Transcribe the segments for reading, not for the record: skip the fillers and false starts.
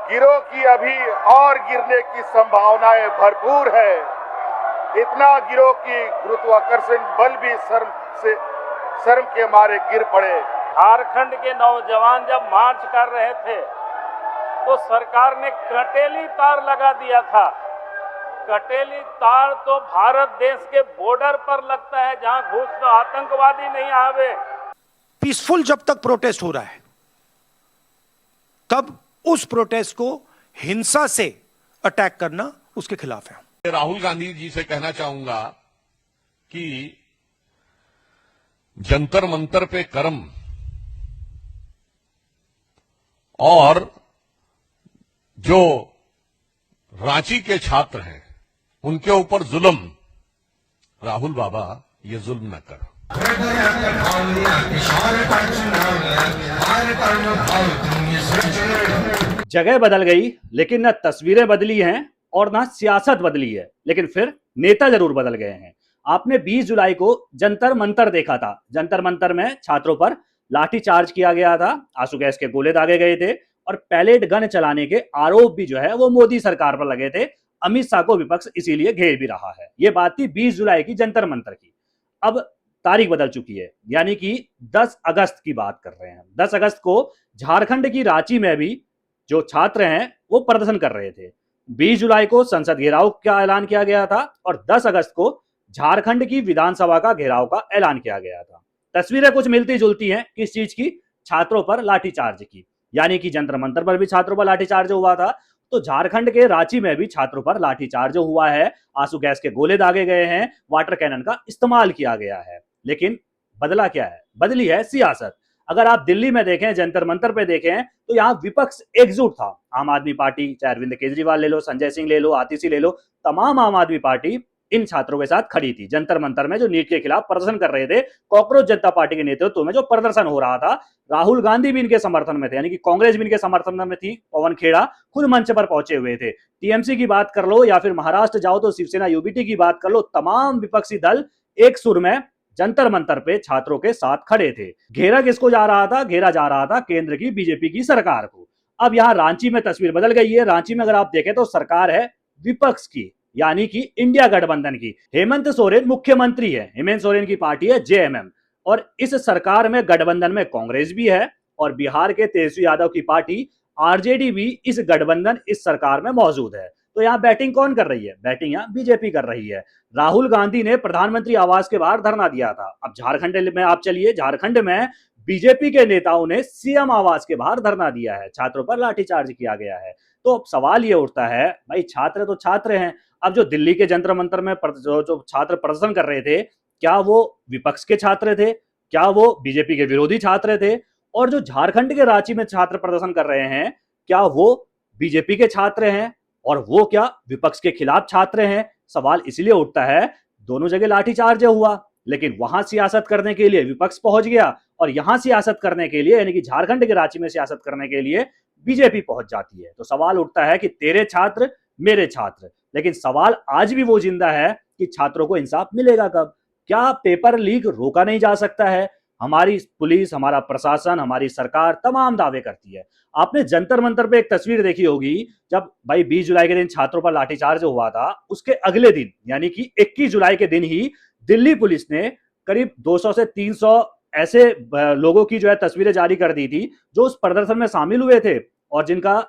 गिरोह की अभी और गिरने की संभावनाएं भरपूर है। इतना गिरोह की गुरुत्वाकर्षण बल भी शर्म के मारे गिर पड़े। झारखंड के नौजवान जब मार्च कर रहे थे तो सरकार ने कटेली तार लगा दिया था। कटेली तार तो भारत देश के बॉर्डर पर लगता है, जहां घुस आतंकवादी नहीं आवे। पीसफुल जब तक प्रोटेस्ट हो रहा है तब उस प्रोटेस्ट को हिंसा से अटैक करना उसके खिलाफ है। राहुल गांधी जी से कहना चाहूंगा कि जंतर मंतर पे कर्म और जो रांची के छात्र हैं उनके ऊपर जुल्म, राहुल बाबा ये जुल्म न करो। जगह बदल गई लेकिन न तस्वीरें बदली हैं और ना सियासत बदली है, लेकिन फिर नेता जरूर बदल गए हैं। आपने 20 जुलाई को जंतर मंतर देखा था। जंतर मंतर में छात्रों पर लाठी चार्ज किया गया था, आंसू गैस के गोले दागे गए थे और पैलेट गन चलाने के आरोप भी जो है वो मोदी सरकार पर लगे थे। अमित शाह को विपक्ष इसीलिए घेर भी रहा है। ये बात थी 20 जुलाई की जंतर मंतर की। अब तारीख बदल चुकी है, यानी कि 10 अगस्त की बात कर रहे हैं। 10 अगस्त को झारखंड की रांची में भी जो छात्र हैं वो प्रदर्शन कर रहे थे। 20 जुलाई को संसद घेराव का ऐलान किया गया था और 10 अगस्त को झारखंड की विधानसभा का घेराव का ऐलान किया गया था। तस्वीरें कुछ मिलती जुलती हैं, किस चीज की? छात्रों पर लाठीचार्ज की, यानी कि जंतर मंतर पर भी छात्रों पर लाठीचार्ज हुआ था, तो झारखंड के रांची में भी छात्रों पर लाठीचार्ज हुआ है, आंसू गैस के गोले दागे गए हैं, वाटर कैनन का इस्तेमाल किया गया है। लेकिन बदला क्या है? बदली है सियासत। अगर आप दिल्ली में देखें, जंतर मंतर पे देखें, तो यहाँ विपक्ष एकजुट था। आम आदमी पार्टी, चाहे अरविंद केजरीवाल ले लो, संजय सिंह ले लो, आतिशी ले लो, तमाम आम आदमी पार्टी इन छात्रों के साथ खड़ी थी। जंतर मंतर में जो नीट के खिलाफ प्रदर्शन कर रहे थे, कॉकरोच जनता पार्टी के नेतृत्व में जो प्रदर्शन हो रहा था, राहुल गांधी भी इनके समर्थन में थे, यानी कि कांग्रेस भी इनके समर्थन में थी। पवन खेड़ा खुद मंच पर पहुंचे हुए थे। टीएमसी की बात कर लो या फिर महाराष्ट्र जाओ तो शिवसेना यूबीटी की बात कर लो, तमाम विपक्षी दल एक सुर में जंतर मंतर पे छात्रों के साथ खड़े थे। घेरा किसको जा रहा था? घेरा जा रहा था केंद्र की बीजेपी की सरकार को। अब यहाँ रांची में तस्वीर बदल गई है। रांची में अगर आप देखें तो सरकार है विपक्ष की, यानी कि इंडिया गठबंधन की। हेमंत सोरेन मुख्यमंत्री है, हेमंत सोरेन की पार्टी है जेएमएम, और इस सरकार में गठबंधन में कांग्रेस भी है और बिहार के तेजस्वी यादव की पार्टी आरजेडी भी इस गठबंधन, इस सरकार में मौजूद है। तो यहाँ बैटिंग कौन कर रही है? बैटिंग यहाँ बीजेपी कर रही है। राहुल गांधी ने प्रधानमंत्री आवास के बाहर धरना दिया था। अब झारखंड में आप चलिए, झारखंड में बीजेपी के नेताओं ने सीएम आवास के बाहर धरना दिया है, छात्रों पर लाठीचार्ज किया गया है। तो अब सवाल ये उठता है, भाई छात्र तो छात्र हैं। अब जो दिल्ली के जंतर मंतर में जो छात्र प्रदर्शन कर रहे थे, क्या वो विपक्ष के छात्र थे? क्या वो बीजेपी के विरोधी छात्र थे? और जो झारखंड के रांची में छात्र प्रदर्शन कर रहे हैं, क्या वो बीजेपी के छात्र हैं और वो क्या विपक्ष के खिलाफ छात्र हैं? सवाल इसलिए उठता है, दोनों जगह लाठीचार्ज हुआ, लेकिन वहां सियासत करने के लिए विपक्ष पहुंच गया और यहां सियासत करने के लिए, यानी कि झारखंड के रांची में सियासत करने के लिए बीजेपी पहुंच जाती है। तो सवाल उठता है कि तेरे छात्र मेरे छात्र, लेकिन सवाल आज भी वो जिंदा है कि छात्रों को इंसाफ मिलेगा कब? क्या पेपर लीक रोका नहीं जा सकता है? हमारी पुलिस, हमारा प्रशासन, हमारी सरकार तमाम दावे करती है। आपने जंतर मंतर पे एक तस्वीर देखी होगी, जब भाई 20 जुलाई के दिन छात्रों पर लाठीचार्ज हुआ था, उसके अगले दिन यानी कि 21 जुलाई के दिन ही दिल्ली पुलिस ने करीब 200 से 300 ऐसे लोगों की जो है तस्वीरें जारी कर दी थी जो उस प्रदर्शन में शामिल हुए थे और जिनका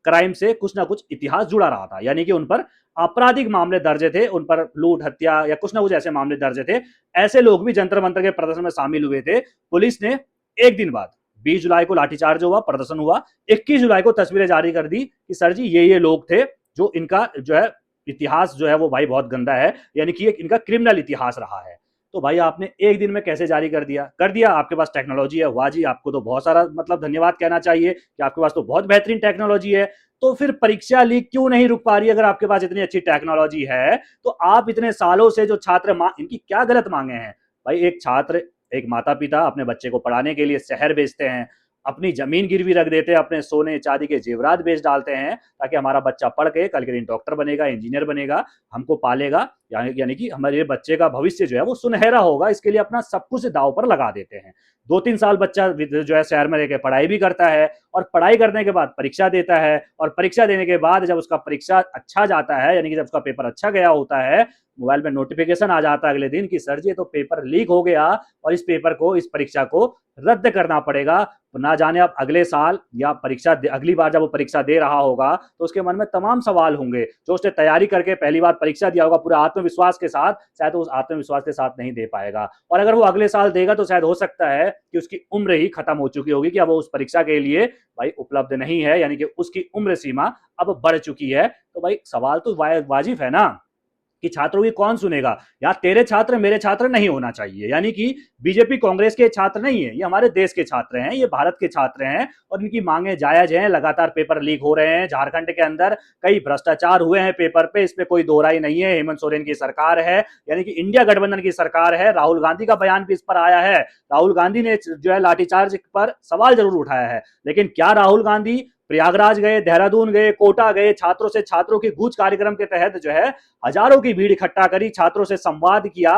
क्राइम से कुछ ना कुछ इतिहास जुड़ा रहा था, यानी कि उन पर आपराधिक मामले दर्ज थे, उन पर लूट, हत्या या कुछ ना कुछ ऐसे मामले दर्ज थे। ऐसे लोग भी जंतर मंतर के प्रदर्शन में शामिल हुए थे। पुलिस ने एक दिन बाद 20 जुलाई को लाठीचार्ज हुआ, प्रदर्शन हुआ, 21 जुलाई को तस्वीरें जारी कर दी कि सर जी ये लोग थे जो इनका जो है इतिहास जो है वो भाई बहुत गंदा है, यानी कि एक इनका क्रिमिनल इतिहास रहा है। तो भाई आपने एक दिन में कैसे जारी कर दिया? आपके पास टेक्नोलॉजी है, वाह जी, आपको तो बहुत सारा मतलब धन्यवाद कहना चाहिए कि आपके पास तो बहुत बेहतरीन टेक्नोलॉजी है। तो फिर परीक्षा लीक क्यों नहीं रुक पा रही? अगर आपके पास इतनी अच्छी टेक्नोलॉजी है तो आप इतने सालों से जो छात्र इनकी क्या गलत मांगे हैं? भाई एक छात्र, एक माता पिता अपने बच्चे को पढ़ाने के लिए शहर भेजते हैं, अपनी जमीन गिरवी रख देते हैं, अपने सोने चांदी के जेवरात बेच डालते हैं ताकि हमारा बच्चा पढ़ के कल के दिन डॉक्टर बनेगा, इंजीनियर बनेगा, हमको पालेगा। यानी कि हमारे बच्चे का भविष्य जो है वो सुनहरा होगा, इसके लिए अपना सब कुछ दांव पर लगा देते हैं। 2-3 साल बच्चा जो है शहर में रहकर पढ़ाई भी करता है और पढ़ाई करने के बाद परीक्षा देता है, और परीक्षा देने के बाद जब उसका परीक्षा अच्छा जाता है, यानी कि जब उसका पेपर अच्छा गया होता है, मोबाइल में नोटिफिकेशन आ जाता है अगले दिन कि सर जी तो पेपर लीक हो गया और इस पेपर को, इस परीक्षा को रद्द करना पड़ेगा। तो ना जाने अब अगले साल या अगली बार जब वो परीक्षा दे रहा होगा तो उसके मन में तमाम सवाल होंगे। जो उसने तैयारी करके पहली बार परीक्षा दिया होगा पूरे आत्मविश्वास के साथ, शायद उस आत्मविश्वास के साथ नहीं दे पाएगा, और अगर वो अगले साल देगा तो शायद हो सकता है कि उसकी उम्र ही खत्म हो चुकी होगी, कि अब वो उस परीक्षा के लिए भाई उपलब्ध नहीं है, यानी कि उसकी उम्र सीमा अब बढ़ चुकी है। तो भाई सवाल तो वाजिब है ना कि छात्रों की कौन सुनेगा। या तेरे छात्र मेरे छात्र नहीं होना चाहिए, यानी कि बीजेपी कांग्रेस के छात्र नहीं है, ये हमारे देश के छात्र हैं, ये भारत के छात्र हैं, और इनकी मांगे जायज हैं। लगातार पेपर लीक हो रहे हैं, झारखंड के अंदर कई भ्रष्टाचार हुए हैं पेपर पे, इसमें कोई दो राय नहीं है। हेमंत सोरेन की सरकार है, यानी कि इंडिया गठबंधन की सरकार है। राहुल गांधी का बयान भी इस पर आया है। राहुल गांधी ने जो है लाठीचार्ज पर सवाल जरूर उठाया है, लेकिन क्या राहुल गांधी प्रयागराज गए, देहरादून गए, कोटा गए, छात्रों के गूंज कार्यक्रम के तहत जो है हजारों की भीड़ इकट्ठा करी, छात्रों से संवाद किया?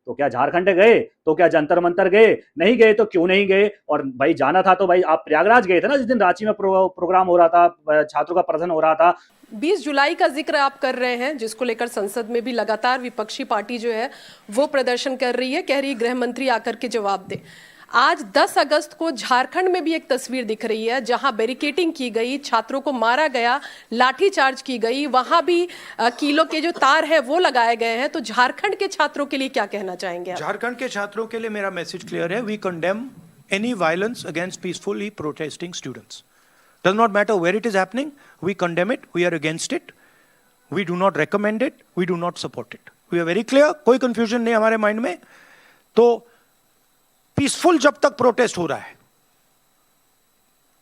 तो क्या झारखंड गए? तो क्या जंतर मंतर गए? नहीं गए तो क्यों नहीं गए? और भाई जाना था तो भाई आप प्रयागराज गए थे ना, जिस दिन रांची में प्रोग्राम हो रहा था, छात्रों का प्रदर्शन हो रहा था। 20 जुलाई का जिक्र आप कर रहे हैं, जिसको लेकर संसद में भी लगातार विपक्षी पार्टी जो है वो प्रदर्शन कर रही है, कह रही गृह मंत्री आकर के जवाब दे। आज 10 अगस्त को झारखंड में भी एक तस्वीर दिख रही है जहां बैरिकेडिंग की गई, छात्रों को मारा गया, लाठीचार्ज की गई, वहां भी कीलों के जो तार है वो लगाए गए हैं। तो झारखंड के छात्रों के लिए क्या कहना चाहेंगे आप? झारखंड के छात्रों के लिए मेरा मैसेज क्लियर है। We condemn any violence against peacefully protesting students. Does not matter where it is happening, we condemn it, we are against it, we do not recommend it, we do not support it. We are very clear, कोई confusion नहीं हमारे mind में। तो peaceful जब तक protest हो रहा है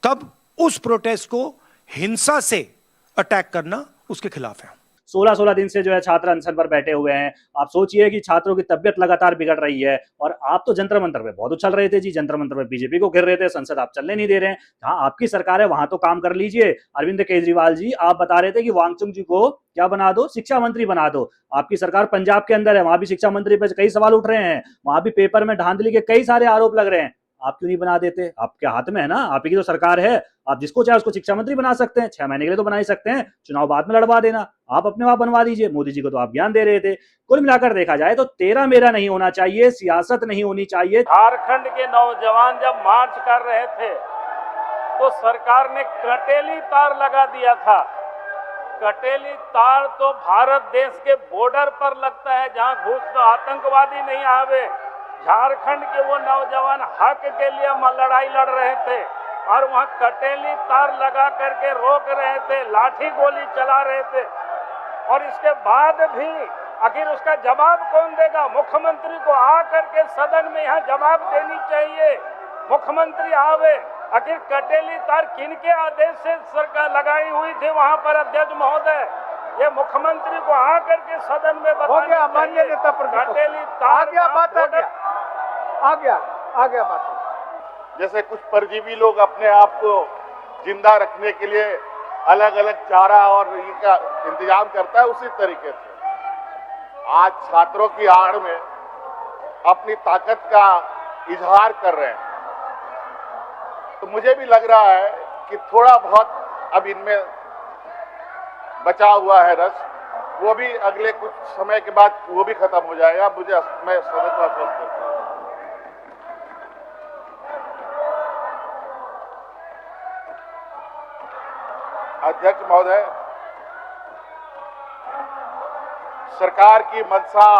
तब उस प्रोटेस्ट को हिंसा से अटैक करना उसके खिलाफ है। 16 दिन से जो है छात्र अनशन पर बैठे हुए हैं। आप सोचिए कि छात्रों की तबियत लगातार बिगड़ रही है, और आप तो जंतर मंतर पे बहुत उछल रहे थे जी, जंतर मंतर पे बीजेपी को घेर रहे थे, संसद आप चलने नहीं दे रहे हैं। जहां आपकी सरकार है वहां तो काम कर लीजिए। अरविंद केजरीवाल जी आप बता रहे थे कि वांगचुक जी को क्या बना दो, शिक्षा मंत्री बना दो। आपकी सरकार पंजाब के अंदर है, वहां भी शिक्षा मंत्री पर कई सवाल उठ रहे हैं, वहां भी पेपर में धांधली के कई सारे आरोप लग रहे हैं। आप क्यों नहीं बना देते? आपके हाथ में है ना, आप ही की तो सरकार है, आप जिसको चाहे उसको शिक्षा मंत्री बना सकते हैं। 6 महीने के लिए तो बना ही सकते हैं, चुनाव बाद में लड़वा देना, आप अपने वहां बनवा दीजिए। मोदी जी को तो आप ज्ञान दे रहे थे। कुल मिलाकर देखा जाए तो तेरा मेरा नहीं होना चाहिए, सियासत नहीं होनी चाहिए। झारखंड के नौजवान जब मार्च कर रहे थे तो सरकार ने कटेली तार लगा दिया था। कटेली तार तो भारत देश के बॉर्डर पर लगता है, जहां घुस आतंकवादी नहीं आवे। झारखंड के वो नौजवान हक के लिए लड़ाई लड़ रहे थे और वहां कटेली तार लगा करके रोक रहे थे, लाठी गोली चला रहे थे, और इसके बाद भी आखिर उसका जवाब कौन देगा? मुख्यमंत्री को आकर के सदन में यहाँ जवाब देनी चाहिए। मुख्यमंत्री आवे, आखिर कटेली तार किनके आदेश से सरकार लगाई हुई थी वहां पर? अध्यक्ष महोदय, ये मुख्यमंत्री को आकर के सदन में बताना चाहिए। कटेली तार आ गया बात। जैसे कुछ परजीवी लोग अपने आप को जिंदा रखने के लिए अलग अलग चारा और इनका इंतजाम करता है, उसी तरीके से आज छात्रों की आड़ में अपनी ताकत का इजहार कर रहे हैं। तो मुझे भी लग रहा है कि थोड़ा बहुत अब इनमें बचा हुआ है रस, वो भी अगले कुछ समय के बाद वो भी खत्म हो जाएगा। मैं समझता हूं। अध्यक्ष महोदय, सरकार की मंशा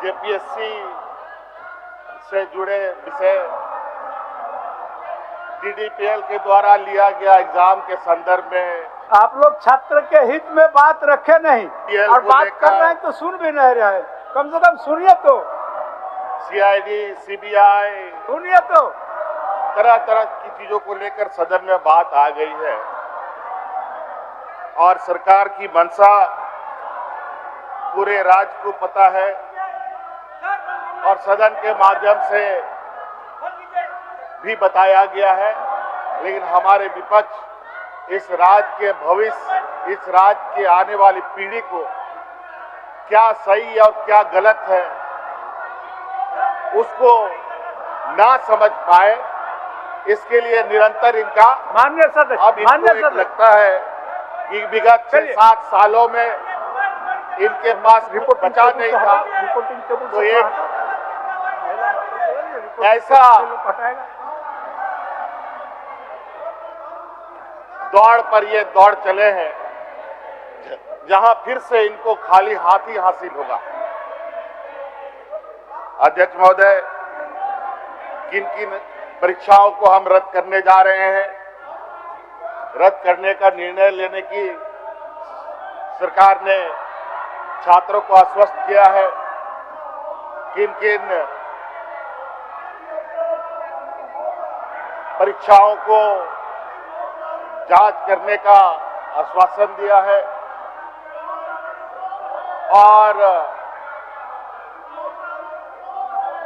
जेपीएससी से जुड़े विषय डीडीपीएल के द्वारा लिया गया एग्जाम के संदर्भ में आप लोग छात्र के हित में बात रखे नहीं और बात कर रहे हैं तो सुन भी नहीं रहे हैं। कम से कम सुनिए तो। सीआईडी, सीबीआई, सुनिए तो। तरह तरह की चीजों को लेकर सदन में बात आ गई है और सरकार की मंशा पूरे राज्य को पता है और सदन के माध्यम से भी बताया गया है। लेकिन हमारे विपक्ष इस राज्य के भविष्य, इस राज्य के आने वाली पीढ़ी को क्या सही और क्या गलत है उसको ना समझ पाए, इसके लिए निरंतर इनका मान्य सदस्य, अब इनको मान्य एक सदस्य। लगता है कि विगत 6-7 सालों में इनके पास कुछ बचा नहीं था, रिपोर्टिंग टेबल तो से एक रिपोर्टिंग ऐसा टेबल से हटाएगा। दौड़ पर ये दौड़ चले हैं जहां फिर से इनको खाली हाथ ही हासिल होगा। अध्यक्ष महोदय, किन किन परीक्षाओं को हम रद्द करने जा रहे हैं, रद्द करने का निर्णय लेने की सरकार ने छात्रों को आश्वस्त किया है। किन किन परीक्षाओं को जांच करने का आश्वासन दिया है और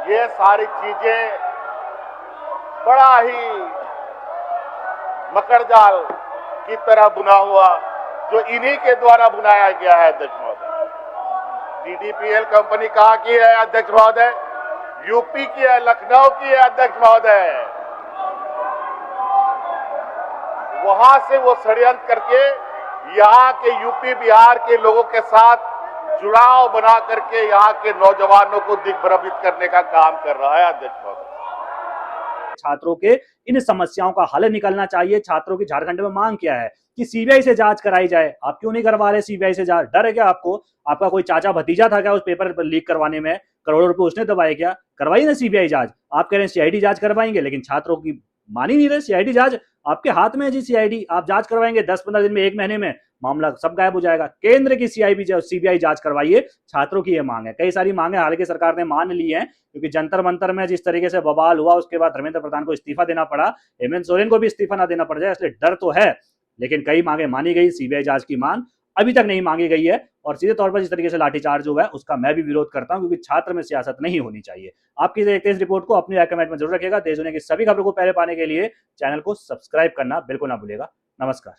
ये सारी चीजें बड़ा ही मकड़जाल की तरह बुना हुआ जो इन्हीं के द्वारा बुनाया गया है। अध्यक्ष महोदय, TDPL कंपनी कहाँ की है अध्यक्ष महोदय? यूपी की है, लखनऊ की है अध्यक्ष महोदय। वहां से वो षड्यंत्र करके यहाँ के यूपी बिहार के लोगों के साथ जुड़ाव बना करके यहाँ के नौजवानों को दिग्भ्रमित करने का काम कर रहा है। अध्यक्ष महोदय, छात्रों के इन समस्याओं का हल निकलना चाहिए। छात्रों की झारखंड में मांग क्या है कि सीबीआई से जांच कराई जाए। आप क्यों नहीं करवा रहे सीबीआई से जांच? डर है क्या आपको? आपका कोई चाचा भतीजा था क्या उस पेपर लीक करवाने में? करोड़ों रुपए उसने दबाए क्या? करवाई ना सीबीआई जांच। आप कह रहे हैं सीआईडी जांच करवाएंगे, लेकिन छात्रों की मान ही नहीं रहे। सीआईडी जांच आपके हाथ में है जी। सीआईडी आप जांच करवाएंगे 10-15 दिन में, 1 महीने में मामला सब गायब हो जाएगा। केंद्र की सीबीआई जांच करवाइए, छात्रों की ये मांग है। कई सारी मांगे हालांकि सरकार ने मान ली है, क्योंकि जंतर मंतर में जिस तरीके से बवाल हुआ उसके बाद धर्मेंद्र प्रधान को इस्तीफा देना पड़ा, हेमंत सोरेन को भी इस्तीफा ना देना पड़ जाए, इसलिए डर तो है। लेकिन कई मांगे मानी गई, सीबीआई जांच की मांग अभी तक नहीं मांगी गई है। और सीधे तौर पर जिस तरीके से लाठीचार्ज हुआ है उसका मैं भी विरोध करता हूं, क्योंकि छात्र में सियासत नहीं होनी चाहिए। आपकी देखते हैं इस रिपोर्ट को, अपनी राय कमेंट में जरूर रखिएगा। देश दुनिया की सभी खबरों को पहले पाने के लिए चैनल को सब्सक्राइब करना बिल्कुल ना भूलिएगा। नमस्कार।